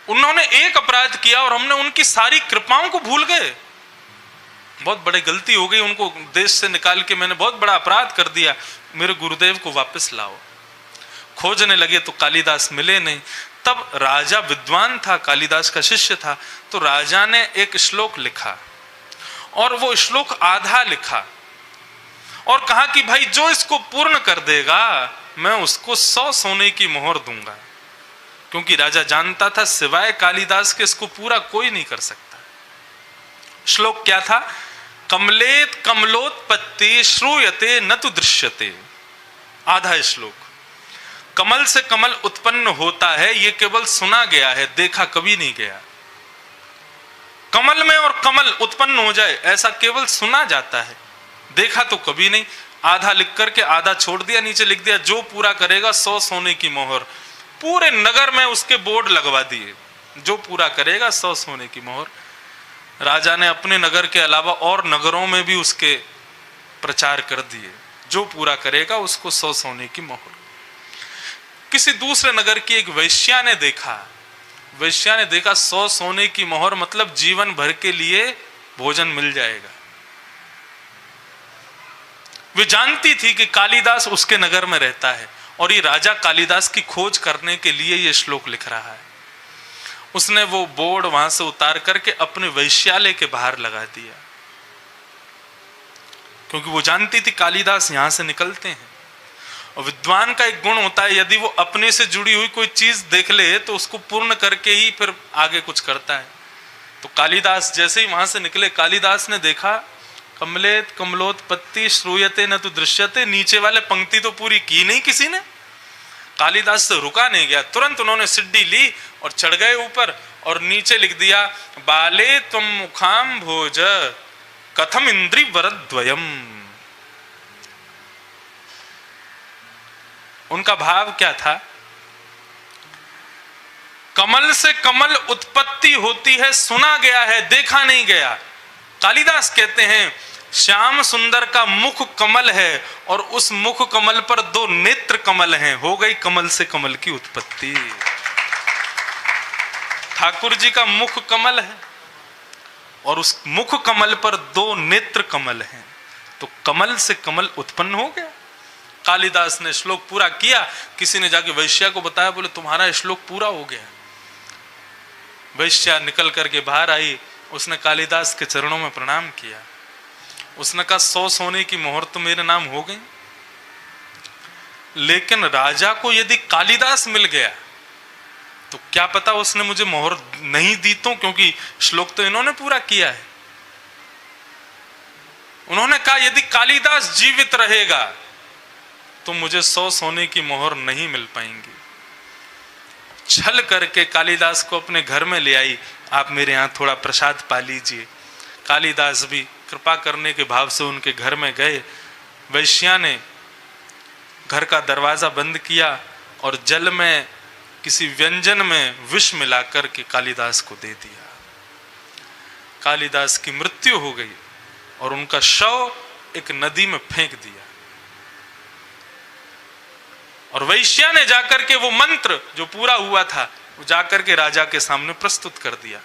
उन्होंने एक अपराध किया और हमने उनकी सारी कृपाओं को भूल गए। बहुत बड़ी गलती हो गई, उनको देश से निकाल के मैंने बहुत बड़ा अपराध कर दिया, मेरे गुरुदेव को वापस लाओ। खोजने लगे तो कालिदास मिले नहीं। तब राजा विद्वान था, कालिदास का शिष्य था, तो राजा ने एक श्लोक लिखा और वो श्लोक आधा लिखा और कहा कि भाई जो इसको पूर्ण कर देगा मैं उसको 100 सोने की मोहर दूंगा, क्योंकि राजा जानता था सिवाय कालिदास के इसको पूरा कोई नहीं कर सकता। श्लोक क्या था? कमलेत कमलोत्पत्ति श्रूयते न तु दृश्यते। आधा श्लोक। कमल से कमल उत्पन्न होता है, यह केवल सुना गया है, देखा कभी नहीं गया। कमल में और कमल उत्पन्न हो जाए ऐसा केवल सुना जाता है, देखा तो कभी नहीं। आधा लिख करके आधा छोड़ दिया, नीचे लिख दिया जो पूरा करेगा 100 सोने की मोहर। पूरे नगर में उसके बोर्ड लगवा दिए, जो पूरा करेगा 100 सोने की मोहर। राजा ने अपने नगर के अलावा और नगरों में भी उसके प्रचार कर दिए, जो पूरा करेगा उसको 100 सोने की मोहर। किसी दूसरे नगर की एक वैश्या ने देखा, 100 सोने की मोहर मतलब जीवन भर के लिए भोजन मिल जाएगा। वे जानती थी कि कालिदास उसके नगर में रहता है और ये राजा कालिदास की खोज करने के लिए ये श्लोक लिख रहा है। उसने वो बोर्ड वहां से उतार करके अपने वैश्यालय के बाहर लगा दिया, क्योंकि वो जानती थी कालिदास यहां से निकलते हैं। और विद्वान का एक गुण होता है, यदि वो अपने से जुड़ी हुई कोई चीज देख ले तो उसको पूर्ण करके ही फिर आगे कुछ करता है। तो कालिदास जैसे ही वहां से निकले, कालिदास ने देखा कमलेत कमलोत्पत्ति श्रूयते न तु दृश्यते। नीचे वाले पंक्ति तो पूरी की नहीं किसी ने, कालिदास से रुका नहीं गया। तुरंत उन्होंने सिड्डी ली और चढ़ गए ऊपर और नीचे लिख दिया बाले त्वम मुखाम भोज कथम इंद्रि वरद्वयम। उनका भाव क्या था? कमल से कमल उत्पत्ति होती है, सुना गया है, देखा नहीं गया। कालिदास कहते हैं श्याम सुंदर का मुख कमल है और उस मुख कमल पर 2 नेत्र कमल हैं, हो गई कमल से कमल की उत्पत्ति। ठाकुर जी का मुख कमल है और उस मुख कमल पर 2 नेत्र कमल हैं, तो कमल से कमल उत्पन्न हो गया। कालिदास ने श्लोक पूरा किया, किसी ने जाके वैश्या को बताया, बोले तुम्हारा श्लोक पूरा हो गया। वैश्या निकल करके बाहर आई, उसने कालिदास के चरणों में प्रणाम किया। उसने कहा 100 सोने की मोहर तो मेरे नाम हो गई, लेकिन राजा को यदि कालिदास मिल गया तो क्या पता उसने मुझे मोहर नहीं दी, तो क्योंकि श्लोक तो इन्होंने पूरा किया है। उन्होंने कहा यदि कालिदास जीवित रहेगा तो मुझे 100 सोने की मोहर नहीं मिल पाएंगी। छल करके कालिदास को अपने घर में ले आई, आप मेरे यहाँ थोड़ा प्रसाद पा लीजिए। कालिदास भी कृपा करने के भाव से उनके घर में गए। वैश्या ने घर का दरवाजा बंद किया और जल में किसी व्यंजन में विष मिलाकर के कालिदास को दे दिया। कालिदास की मृत्यु हो गई और उनका शव एक नदी में फेंक दिया। और वैश्या ने जाकर के वो मंत्र जो पूरा हुआ था वो जाकर के राजा के सामने प्रस्तुत कर दिया।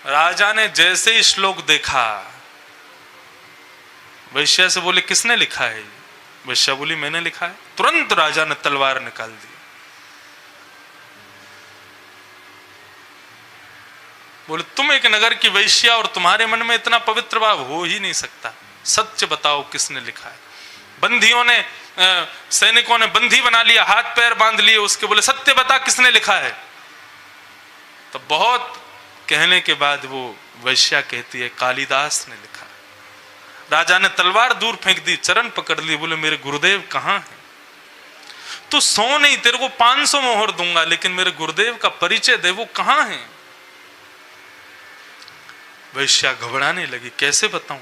राजा ने जैसे ही श्लोक देखा, वैश्या से बोले किसने लिखा है? वैश्या बोली मैंने लिखा है। तुरंत राजा ने तलवार निकाल दी। बोले तुम एक नगर की वैश्या और तुम्हारे मन में इतना पवित्र भाव हो ही नहीं सकता, सच बताओ किसने लिखा है? बंदियों ने सैनिकों ने बंदी बना लिया, हाथ पैर बांध लिए उसके, बोले सत्य बता किसने लिखा है? तो बहुत कहने के बाद वो वैश्या कहती है कालिदास ने लिखा। राजा ने तलवार दूर फेंक दी, चरण पकड़ लिए, बोले मेरे गुरुदेव कहां है? तू सो नहीं, तेरे को 500 मोहर दूंगा, लेकिन मेरे गुरुदेव का परिचय दे, वो कहां है? वैश्या घबराने लगी, कैसे बताऊं?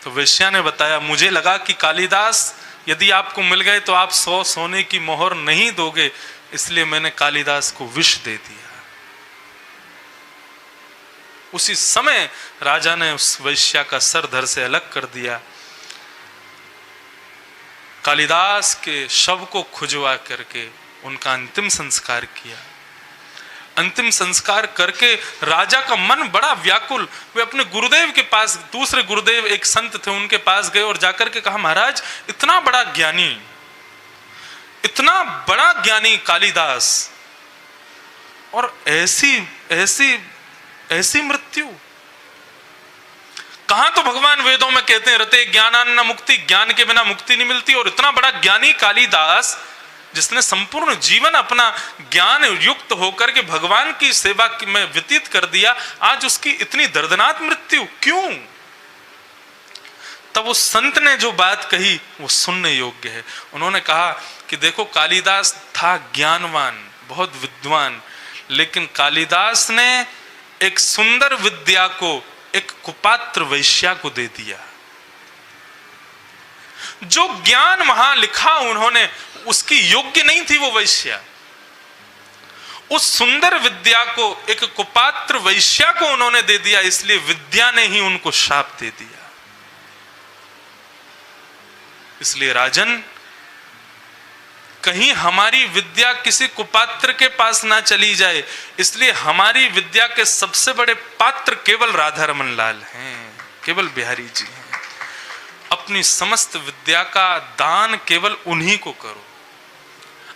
तो वैश्या ने बताया मुझे लगा कि कालिदास यदि आपको मिल गए तो आप 100 सोने की मोहर नहीं दोगे, इसलिए मैंने कालिदास को विष दे दिया। उसी समय राजा ने उस वैश्या का सर धड़ से अलग कर दिया। कालिदास के शव को खुजवा करके उनका अंतिम संस्कार किया। अंतिम संस्कार करके राजा का मन बड़ा व्याकुल, वे अपने गुरुदेव के पास, दूसरे गुरुदेव एक संत थे उनके पास गए और जाकर के कहा, महाराज इतना बड़ा ज्ञानी, इतना बड़ा ज्ञानी कालिदास, और ऐसी ऐसी ऐसी मृत्यु। कहां तो भगवान वेदों में कहते हैं रते ज्ञानान्न मुक्ति, ज्ञान के बिना मुक्ति नहीं मिलती, और इतना बड़ा ज्ञानी कालिदास जिसने संपूर्ण जीवन अपना ज्ञान युक्त होकर के भगवान की सेवा में व्यतीत कर दिया, आज उसकी इतनी दर्दनाक मृत्यु क्यों? तब उस संत ने जो बात कही वो सुनने योग्य है। उन्होंने कहा कि देखो, कालिदास था ज्ञानवान, बहुत विद्वान, लेकिन कालिदास ने एक सुंदर विद्या को एक कुपात्र वैश्या को दे दिया। जो ज्ञान वहां लिखा उन्होंने, उसकी योग्य नहीं थी वो वैश्या। उस सुंदर विद्या को एक कुपात्र वैश्या को उन्होंने दे दिया, इसलिए विद्या ने ही उनको शाप दे दिया। इसलिए राजन, कहीं हमारी विद्या किसी कुपात्र के पास ना चली जाए, इसलिए हमारी विद्या के सबसे बड़े पात्र केवल राधा रमन लाल हैं, केवल बिहारी जी हैं। अपनी समस्त विद्या का दान केवल उन्हीं को करो।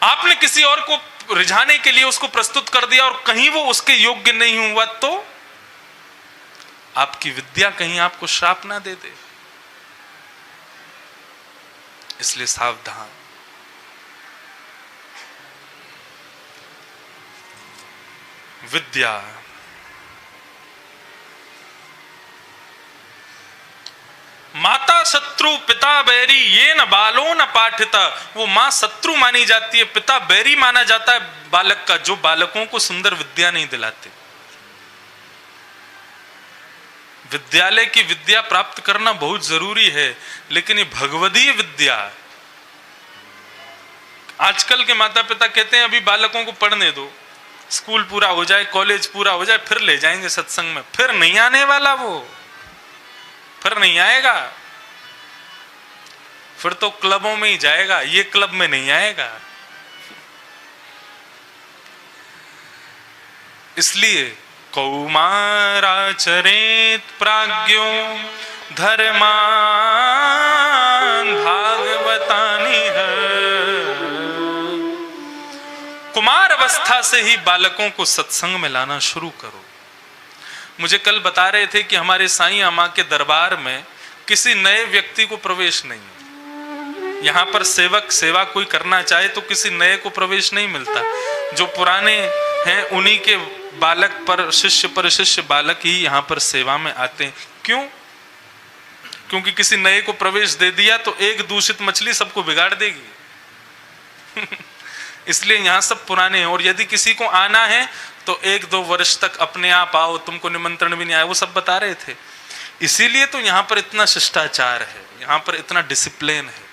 आपने किसी और को रिझाने के लिए उसको प्रस्तुत कर दिया और कहीं वो उसके योग्य नहीं हुआ, तो आपकी विद्या कहीं आपको श्राप ना दे दे। इसलिए सावधान। विद्या, माता शत्रु पिता बैरी ये न बालो न पाठिता। वो मां शत्रु मानी जाती है, पिता बैरी माना जाता है बालक का, जो बालकों को सुंदर विद्या नहीं दिलाते। विद्यालय की विद्या प्राप्त करना बहुत जरूरी है, लेकिन ये भगवदीय विद्या, आजकल के माता पिता कहते हैं अभी बालकों को पढ़ने दो, स्कूल पूरा हो जाए, कॉलेज पूरा हो जाए, फिर ले जाएंगे सत्संग में। फिर नहीं आने वाला वो, फिर नहीं आएगा, फिर तो क्लबों में ही जाएगा, ये क्लब में नहीं आएगा। इसलिए कौमाराचरेत प्राज्ञो धर्मान भागवतानि है। कुमार अवस्था से ही बालकों को सत्संग में लाना शुरू करो। मुझे कल बता रहे थे कि हमारे साईं अम्मा के दरबार में किसी नए व्यक्ति को प्रवेश नहीं है। यहाँ पर सेवक सेवा कोई करना चाहे तो किसी नए को प्रवेश नहीं मिलता। जो पुराने हैं उन्हीं के बालक पर शिष्य बालक ही यहाँ पर सेवा में आते हैं। क्यों? क्योंकि किसी नए को प्रवेश दे दिया तो एक दूषित मछली सबको बिगाड़ देगी। इसलिए यहाँ सब पुराने हैं, और यदि किसी को आना है तो 1-2 वर्ष तक अपने आप आओ, तुमको निमंत्रण भी नहीं आया, वो सब बता रहे थे। इसीलिए तो यहाँ पर इतना शिष्टाचार है, यहाँ पर इतना डिसिप्लिन है,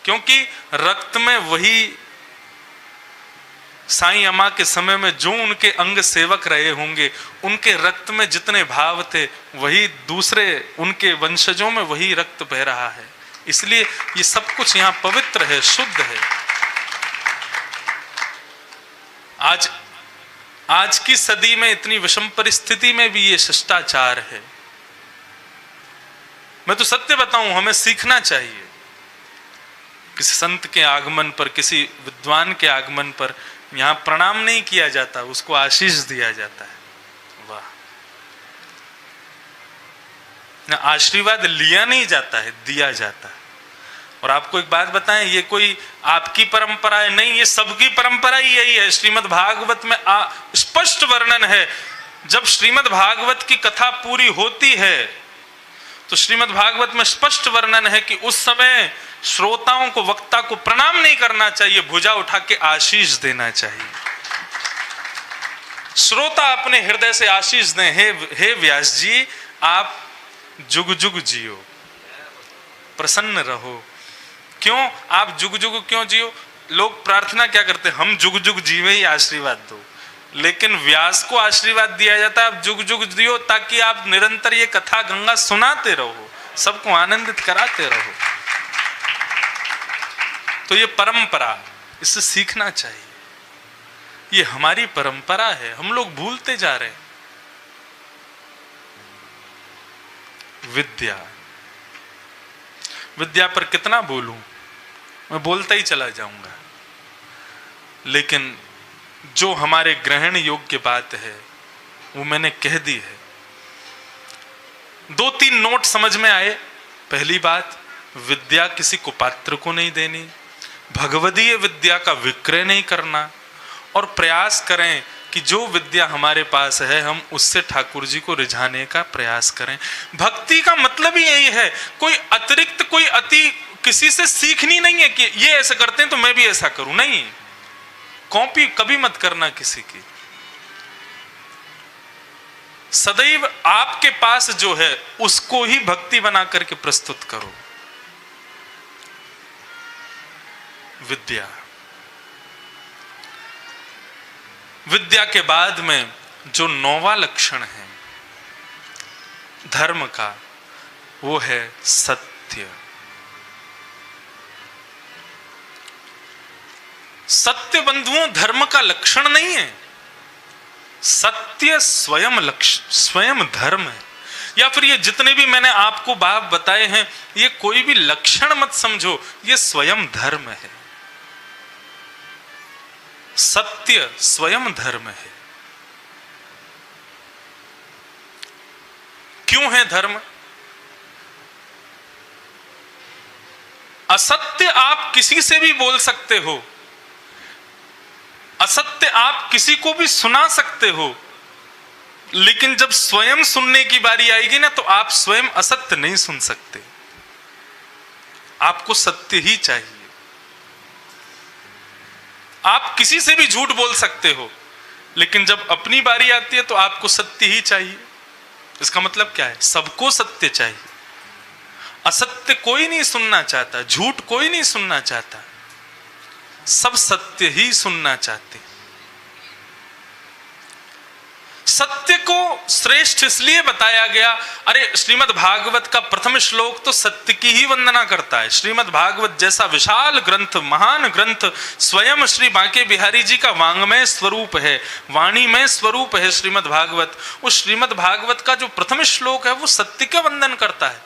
क्योंकि रक्त में वही साईं अम्मा के समय में जो उनके अंग सेवक रहे होंगे, उनके रक्त में जितने भाव थे वही दूसरे उनके वंशजों में वही रक्त बह रहा है। इसलिए ये सब कुछ यहाँ पवित्र है, शुद्ध है। आज की सदी में इतनी विषम परिस्थिति में भी ये शिष्टाचार है। मैं तो सत्य बताऊं, हमें सीखना चाहिए। किसी संत के आगमन पर, किसी विद्वान के आगमन पर यहां प्रणाम नहीं किया जाता, उसको आशीष दिया जाता है। वाह! ना आशीर्वाद लिया नहीं जाता है, दिया जाता है। और आपको एक बात बताएं, ये कोई आपकी परंपरा है नहीं, ये सबकी परंपरा ही यही है। श्रीमद् भागवत में स्पष्ट वर्णन है। जब श्रीमद् भागवत की कथा पूरी होती है तो श्रीमद् भागवत में स्पष्ट वर्णन है कि उस समय श्रोताओं को, वक्ता को प्रणाम नहीं करना चाहिए, भुजा उठा के आशीष देना चाहिए। श्रोता अपने हृदय से आशीष दें, हे व्यास जी, आप जुग जुग जियो, प्रसन्न रहो। क्यों? आप जुग जुग क्यों जियो? लोग प्रार्थना क्या करते हैं? हम जुग जुग जीवे ही आशीर्वाद दो। लेकिन व्यास को आशीर्वाद दिया जाता है आप जुग जुग जियो, ताकि आप निरंतर ये कथा गंगा सुनाते रहो, सबको आनंदित कराते रहो। तो ये परंपरा, इससे सीखना चाहिए। ये हमारी परंपरा है, हम लोग भूलते जा रहे हैं। विद्या, विद्या पर कितना बोलूं, मैं बोलता ही चला जाऊंगा, लेकिन जो हमारे ग्रहण योग्य बात है वो मैंने कह दी है। 2-3 नोट समझ में आए। पहली बात, विद्या किसी कुपात्र को नहीं देनी, भगवदीय विद्या का विक्रय नहीं करना, और प्रयास करें कि जो विद्या हमारे पास है हम उससे ठाकुर जी को रिझाने का प्रयास करें। भक्ति का मतलब ही यही है, कोई अतिरिक्त, कोई अति किसी से सीखनी नहीं है कि ये ऐसा करते हैं तो मैं भी ऐसा करूं, नहीं। कॉपी कभी मत करना किसी की। सदैव आपके पास जो है उसको ही भक्ति बना करके प्रस्तुत करो। विद्या, विद्या के बाद में जो 9वां लक्षण है धर्म का, वो है सत्य। सत्य बंधुओं धर्म का लक्षण नहीं है, सत्य स्वयं लक्ष्य, स्वयं धर्म है। या फिर ये जितने भी मैंने आपको बात बताए हैं ये कोई भी लक्षण मत समझो, ये स्वयं धर्म है। सत्य स्वयं धर्म है। क्यों है धर्म? असत्य आप किसी से भी बोल सकते हो, असत्य आप किसी को भी सुना सकते हो, लेकिन जब स्वयं सुनने की बारी आएगी ना तो आप स्वयं असत्य नहीं सुन सकते। आपको सत्य ही चाहिए। आप किसी से भी झूठ बोल सकते हो, लेकिन जब अपनी बारी आती है तो आपको सत्य ही चाहिए। इसका मतलब क्या है? सबको सत्य चाहिए। असत्य कोई नहीं सुनना चाहता, झूठ कोई नहीं सुनना चाहता, सब सत्य ही सुनना चाहते। सत्य को श्रेष्ठ इसलिए बताया गया, अरे श्रीमद् भागवत का प्रथम श्लोक तो सत्य की ही वंदना करता है। श्रीमद् भागवत जैसा विशाल ग्रंथ, महान ग्रंथ, स्वयं श्री बांके बिहारी जी का वांग्मय स्वरूप है, वाणी में स्वरूप है श्रीमद् भागवत। उस श्रीमद् भागवत का जो प्रथम श्लोक है वो सत्य का वंदन करता है।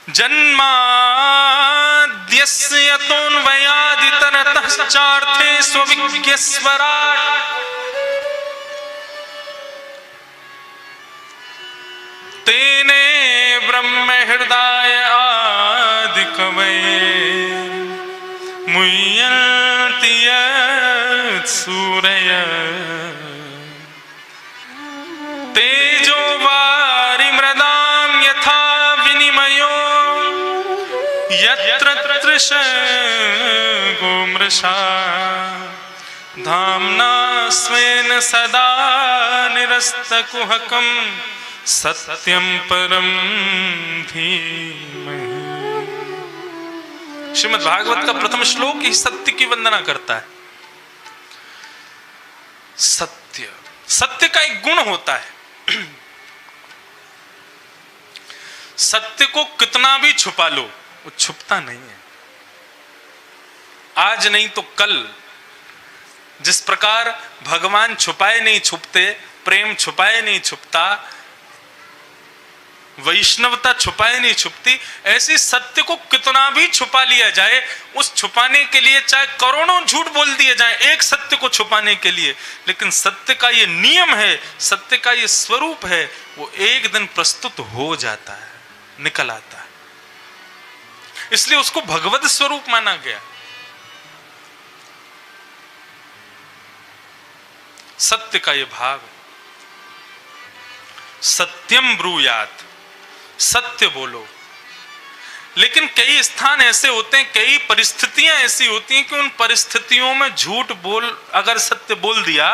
जन्माद्यस्य यतोऽन्वयादितरतश्चार्थे स्वविज्ञस्वराट् तेने ब्रह्म हृदय आदि कवये मुह्यन्ति सूरयः तेजो वारि मृदां यथा विनिमयो यत्र तृषगो मृषा धाम्ना स्वेन सदा निरस्तकुहकं सत्यं परं धीमहि। श्रीमद् भागवत का प्रथम श्लोक ही सत्य की वंदना करता है। सत्य, सत्य का एक गुण होता है, सत्य को कितना भी छुपा लो वो छुपता नहीं है। आज नहीं तो कल, जिस प्रकार भगवान छुपाए नहीं छुपते, प्रेम छुपाए नहीं छुपता, वैष्णवता छुपाए नहीं छुपती, ऐसी सत्य को कितना भी छुपा लिया जाए, उस छुपाने के लिए चाहे करोड़ों झूठ बोल दिए जाए एक सत्य को छुपाने के लिए, लेकिन सत्य का ये नियम है, सत्य का ये स्वरूप है, वो एक दिन प्रस्तुत हो जाता है, निकल आता है। इसलिए उसको भगवत स्वरूप माना गया। सत्य का ये भाव है। सत्यम ब्रूयात, सत्य बोलो। लेकिन कई स्थान ऐसे होते हैं, कई परिस्थितियां ऐसी होती हैं कि उन परिस्थितियों में झूठ बोल, अगर सत्य बोल दिया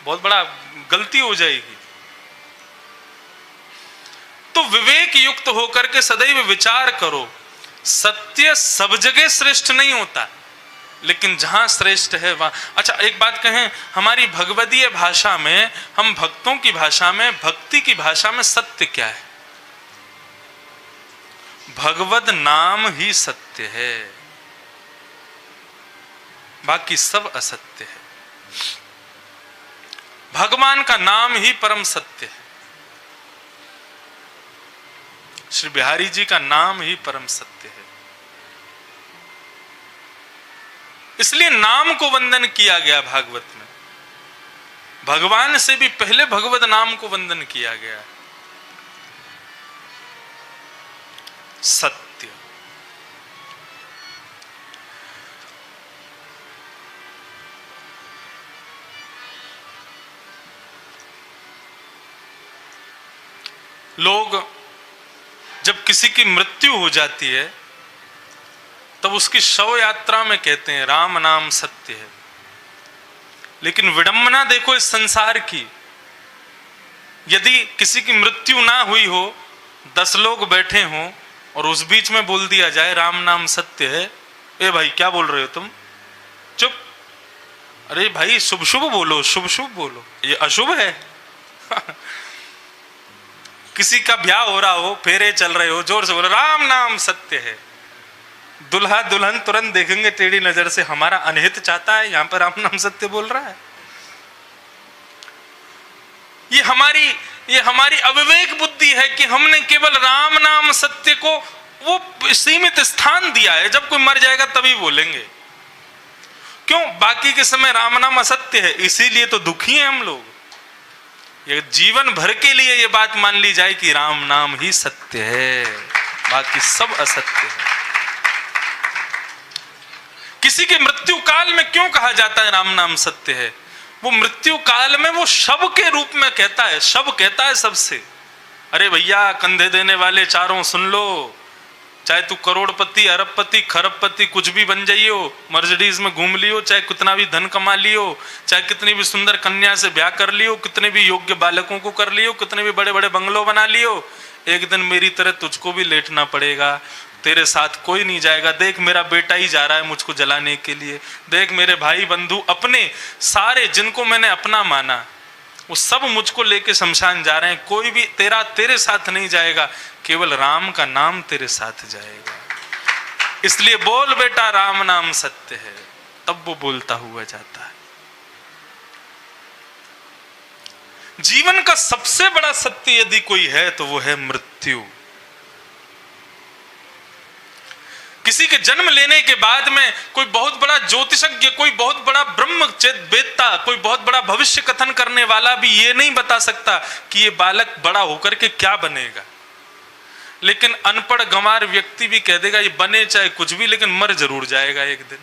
बहुत बड़ा गलती हो जाएगी। तो विवेक युक्त होकर के सदैव विचार करो, सत्य सब जगह श्रेष्ठ नहीं होता, लेकिन जहां श्रेष्ठ है वहां। अच्छा एक बात कहें, हमारी भगवदीय भाषा में, हम भक्तों की भाषा में, भक्ति की भाषा में सत्य क्या है? भगवद नाम ही सत्य है। बाकी सब असत्य है। भगवान का नाम ही परम सत्य है। श्री बिहारी जी का नाम ही परम सत्य है। इसलिए नाम को वंदन किया गया भागवत में। भगवान से भी पहले भगवत नाम को वंदन किया गया। सत्य। लोग जब किसी की मृत्यु हो जाती है तब उसकी शव यात्रा में कहते हैं राम नाम सत्य है। लेकिन विडंबना देखो इस संसार की, यदि किसी की मृत्यु ना हुई हो, 10 लोग बैठे हों और उस बीच में बोल दिया जाए राम नाम सत्य है, ए भाई क्या बोल रहे हो तुम, चुप, अरे भाई शुभ शुभ बोलो, शुभ शुभ बोलो, ये अशुभ है। किसी का ब्याह हो रहा हो, फेरे चल रहे हो, जोर से बोलो राम नाम सत्य है। दुल्हा दुल्हन तुरंत देखेंगे टेढ़ी नजर से, हमारा अनहित चाहता है, यहां पर राम नाम सत्य बोल रहा है। ये हमारी अविवेक बुद्धि है कि हमने केवल राम नाम सत्य को वो सीमित स्थान दिया है, जब कोई मर जाएगा तभी बोलेंगे। क्यों? बाकी के समय राम नाम असत्य है, इसीलिए तो दुखी हैं हम लोग। ये जीवन भर के लिए ये बात मान ली जाए कि राम नाम ही सत्य है, बाकी सब असत्य है। किसी के मृत्यु काल में क्यों कहा जाता है राम नाम सत्य है? वो मृत्यु काल में वो शव के रूप में कहता है, शव कहता है सबसे, अरे भैया कंधे देने वाले चारों सुन लो, चाहे तू करोड़पति अरबपति खरबपति कुछ भी बन जाइयो, मर्सिडीज में घूम लियो, चाहे कितना भी धन कमा लियो, चाहे कितनी भी सुंदर कन्या से ब्याह कर लियो, कितने भी योग्य बालकों को कर लियो, कितने भी बड़े बड़े बंगलो बना लियो, एक दिन मेरी तरह तुझको भी लेटना पड़ेगा, तेरे साथ कोई नहीं जाएगा। देख मेरा बेटा ही जा रहा है मुझको जलाने के लिए, देख मेरे भाई बंधु अपने सारे जिनको मैंने अपना माना वो सब मुझको लेके शमशान जा रहे हैं, कोई भी तेरे साथ नहीं जाएगा, केवल राम का नाम तेरे साथ जाएगा। इसलिए बोल बेटा राम नाम सत्य है, तब वो बोलता हुआ जाता है। जीवन का सबसे बड़ा सत्य यदि कोई है तो वो है मृत्यु। किसी के जन्म लेने के बाद में कोई बहुत बड़ा ज्योतिषज्ञ, कोई बहुत बड़ा ब्रह्मवेत्ता, कोई बहुत बड़ा भविष्य कथन करने वाला भी ये नहीं बता सकता कि ये बालक बड़ा होकर के क्या बनेगा। लेकिन अनपढ़ गंवार व्यक्ति भी कह देगा ये बने चाहे कुछ भी, लेकिन मर जरूर जाएगा एक दिन।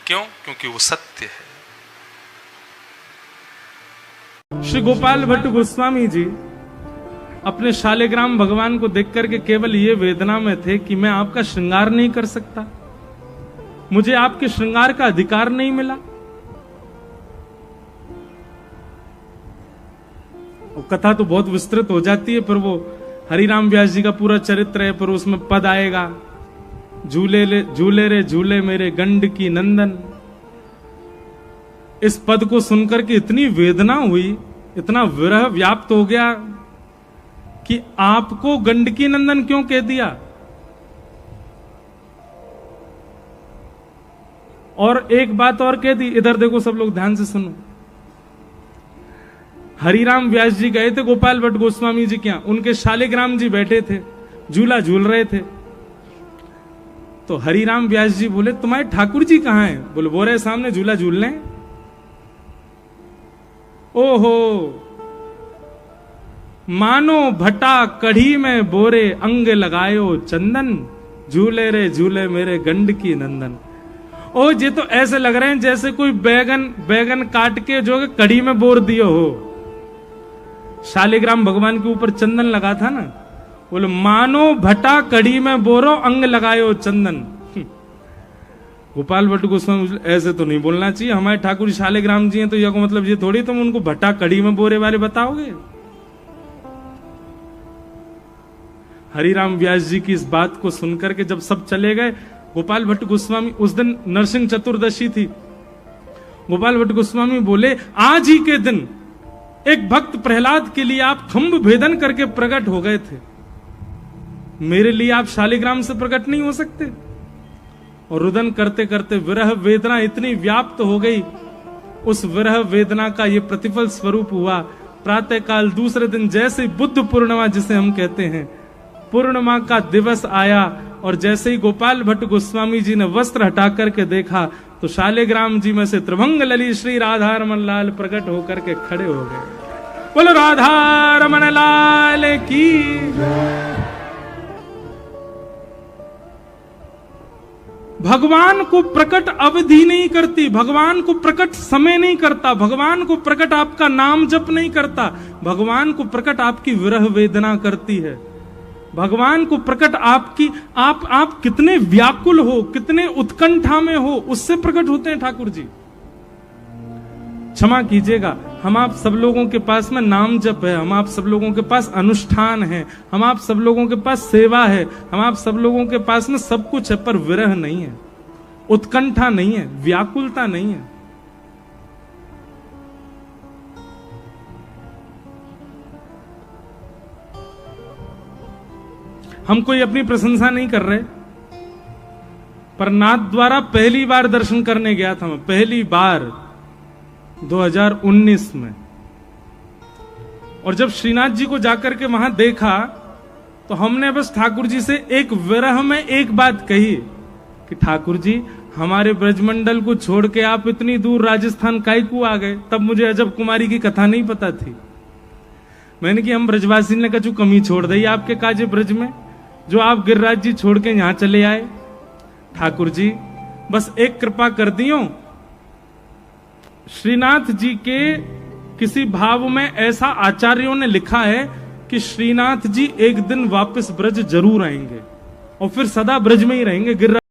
क्यों? क्योंकि वो सत्य है। श्री गोपाल भट्ट गोस्वामी जी अपने शालिग्राम भगवान को देख करके केवल ये वेदना में थे कि मैं आपका श्रृंगार नहीं कर सकता, मुझे आपके श्रृंगार का अधिकार नहीं मिला। वो कथा तो बहुत विस्तृत हो जाती है, पर वो हरिराम व्यास जी का पूरा चरित्र है, पर उसमें पद आएगा झूले रे झूले मेरे गंड की नंदन। इस पद को सुनकर के इतनी वेदना हुई, इतना विरह व्याप्त हो गया कि आपको गंडकी नंदन क्यों कह दिया। और एक बात और कह दी, इधर देखो सब लोग ध्यान से सुनो। हरिराम व्यास जी गए थे गोपाल भट्ट गोस्वामी जी के यहां, उनके शालिग्राम जी बैठे थे, झूला झूल रहे थे। तो हरिराम व्यास जी बोले तुम्हारे ठाकुर जी कहां हैं? बोले वो रहे सामने झूला झूल रहे हैं। ओहो, मानो भटा कढ़ी में बोरे अंग लगायो चंदन, झूले रे झूले मेरे गंड की नंदन। ओ ये तो ऐसे लग रहे हैं जैसे कोई बैगन काट के जो कढ़ी में बोर दियो हो। शालिग्राम भगवान के ऊपर चंदन लगा था ना, बोले मानो भटा कढ़ी में बोरो अंग लगायो चंदन। गोपाल भट्ट गोस्वामी ऐसे तो नहीं बोलना चाहिए, हमारे ठाकुर शालिग्राम जी हैं तो यह मतलब ये थोड़ी तुम उनको भटा कढ़ी में बोरे वाले बताओगे। हरिराम व्यास जी की इस बात को सुनकर के जब सब चले गए, गोपाल भट्ट गोस्वामी, उस दिन नरसिंह चतुर्दशी थी, गोपाल भट्ट गोस्वामी बोले आज ही के दिन एक भक्त प्रहलाद के लिए आप खंभ भेदन करके प्रकट हो गए थे, मेरे लिए आप शालिग्राम से प्रकट नहीं हो सकते? और रुदन करते करते विरह वेदना इतनी व्याप्त हो गई, उस विरह वेदना का ये प्रतिफल स्वरूप हुआ। प्रातः काल दूसरे दिन जैसे बुद्ध पूर्णिमा जिसे हम कहते हैं, पूर्णिमा का दिवस आया और जैसे ही गोपाल भट्ट गोस्वामी जी ने वस्त्र हटा करके देखा तो शालिग्राम जी में से त्रिभंग लली श्री राधा रमन लाल प्रकट होकर के खड़े हो गए। बोलो राधा रमन लाल की। भगवान को प्रकट अवधि नहीं करती, भगवान को प्रकट समय नहीं करता, भगवान को प्रकट आपका नाम जप नहीं करता, भगवान को प्रकट आपकी विरह वेदना करती है। भगवान को प्रकट आपकी आप कितने व्याकुल हो, कितने उत्कंठा में हो, उससे प्रकट होते हैं ठाकुर जी। क्षमा कीजिएगा, हम आप सब लोगों के पास में नाम जप है, हम आप सब लोगों के पास अनुष्ठान है, हम आप सब लोगों के पास सेवा है, हम आप सब लोगों के पास में सब कुछ है, पर विरह नहीं है, उत्कंठा नहीं है, व्याकुलता नहीं है। हम कोई अपनी प्रशंसा नहीं कर रहे, पर नाथ द्वारा पहली बार दर्शन करने गया था मैं, पहली बार 2019 में। और जब श्रीनाथ जी को जाकर के वहां देखा तो हमने बस ठाकुर जी से एक विरह में एक बात कही कि ठाकुर जी हमारे ब्रजमंडल को छोड़ के आप इतनी दूर राजस्थान काहे को आ गए। तब मुझे अजब कुमारी की कथा नहीं पता थी। मैंने कि हम ब्रजवासी ने कछु कमी छोड़ दी आपके काजे ब्रज में, जो आप गिरिराज जी छोड़ के यहां चले आए। ठाकुर जी बस एक कृपा कर दियो, श्रीनाथ जी के किसी भाव में ऐसा आचार्यों ने लिखा है कि श्रीनाथ जी एक दिन वापस ब्रज जरूर आएंगे और फिर सदा ब्रज में ही रहेंगे। गिरिराज